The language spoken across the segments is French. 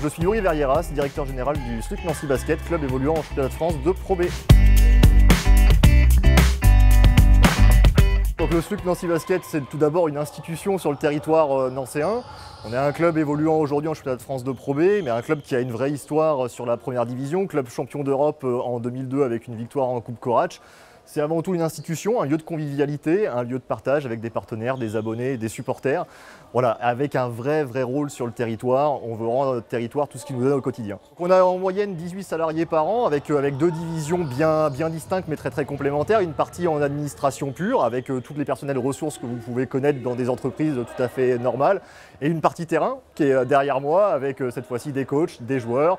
je suis Yuri Verrieras, directeur général du SLUC Nancy Basket, club évoluant en championnat de France de Pro B. Donc le SLUC Nancy Basket, c'est tout d'abord une institution sur le territoire nancéen. On est un club évoluant aujourd'hui en championnat de France de Pro B, mais un club qui a une vraie histoire sur la première division, club champion d'Europe en 2002 avec une victoire en Coupe Corach. C'est avant tout une institution, un lieu de convivialité, un lieu de partage avec des partenaires, des abonnés, des supporters. Voilà, avec un vrai rôle sur le territoire. On veut rendre à notre territoire tout ce qui nous donne au quotidien. Donc on a en moyenne 18 salariés par an avec deux divisions bien distinctes mais très complémentaires. Une partie en administration pure avec tous les personnels ressources que vous pouvez connaître dans des entreprises tout à fait normales. Et une partie terrain qui est derrière moi avec cette fois-ci des coachs, des joueurs,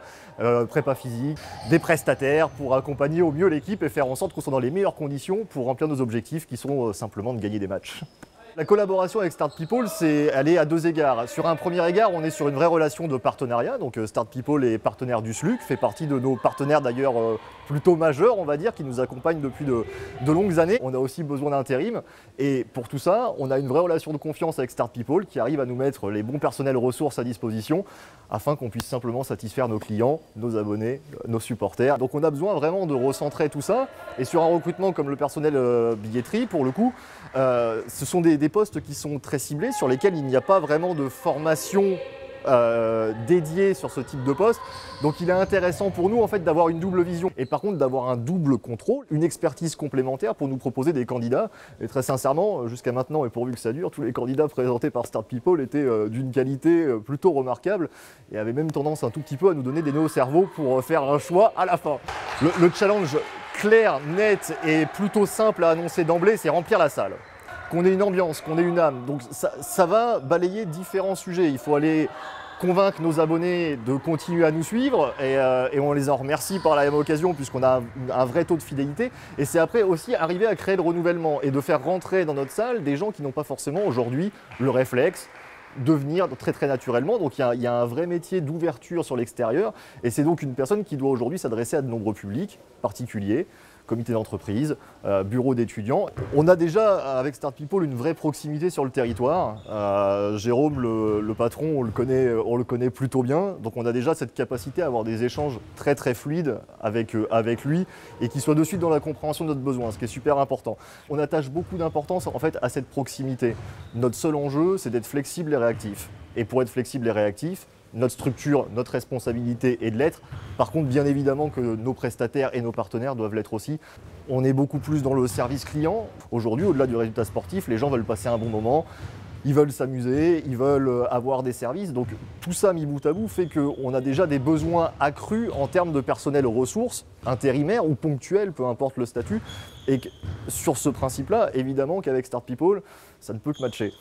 prépa physique, des prestataires pour accompagner au mieux l'équipe et faire en sorte qu'on soit dans les meilleures conditions pour remplir nos objectifs qui sont simplement de gagner des matchs. La collaboration avec Start People, elle est à deux égards. Sur un premier égard, on est sur une vraie relation de partenariat. Donc Start People est partenaire du SLUC, fait partie de nos partenaires d'ailleurs plutôt majeurs, on va dire, qui nous accompagnent depuis de longues années. On a aussi besoin d'intérim. Et pour tout ça, on a une vraie relation de confiance avec Start People qui arrive à nous mettre les bons personnels ressources à disposition afin qu'on puisse simplement satisfaire nos clients, nos abonnés, nos supporters. Donc on a besoin vraiment de recentrer tout ça. Et sur un recrutement comme le personnel billetterie, pour le coup, ce sont des postes qui sont très ciblés, sur lesquels il n'y a pas vraiment de formation dédiée sur ce type de poste. Donc il est intéressant pour nous en fait d'avoir une double vision et par contre d'avoir un double contrôle, une expertise complémentaire pour nous proposer des candidats. Et très sincèrement, jusqu'à maintenant et pourvu que ça dure, tous les candidats présentés par Start People étaient d'une qualité plutôt remarquable et avaient même tendance un tout petit peu à nous donner des nœuds au cerveau pour faire un choix à la fin. Le challenge clair, net et plutôt simple à annoncer d'emblée, c'est remplir la salle. Qu'on ait une ambiance, qu'on ait une âme. Donc ça va balayer différents sujets. Il faut aller convaincre nos abonnés de continuer à nous suivre et on les en remercie par la même occasion puisqu'on a un vrai taux de fidélité. Et c'est après aussi arriver à créer le renouvellement et de faire rentrer dans notre salle des gens qui n'ont pas forcément aujourd'hui le réflexe de venir très naturellement. Donc il y a un vrai métier d'ouverture sur l'extérieur et c'est donc une personne qui doit aujourd'hui s'adresser à de nombreux publics particuliers, comité d'entreprise, bureau d'étudiants. On a déjà, avec Start People, une vraie proximité sur le territoire. Jérôme, le patron, on le connaît plutôt bien. Donc on a déjà cette capacité à avoir des échanges très fluides avec lui et qui soient de suite dans la compréhension de notre besoin, ce qui est super important. On attache beaucoup d'importance en fait à cette proximité. Notre seul enjeu, c'est d'être flexible et réactif. Et pour être flexible et réactif, notre structure, notre responsabilité est de l'être. Par contre, bien évidemment que nos prestataires et nos partenaires doivent l'être aussi. On est beaucoup plus dans le service client. Aujourd'hui, au-delà du résultat sportif, les gens veulent passer un bon moment, ils veulent s'amuser, ils veulent avoir des services. Donc tout ça mis bout à bout fait qu'on a déjà des besoins accrus en termes de personnel ressources, intérimaires ou ponctuels, peu importe le statut. Et sur ce principe-là, évidemment qu'avec Start People, ça ne peut que matcher.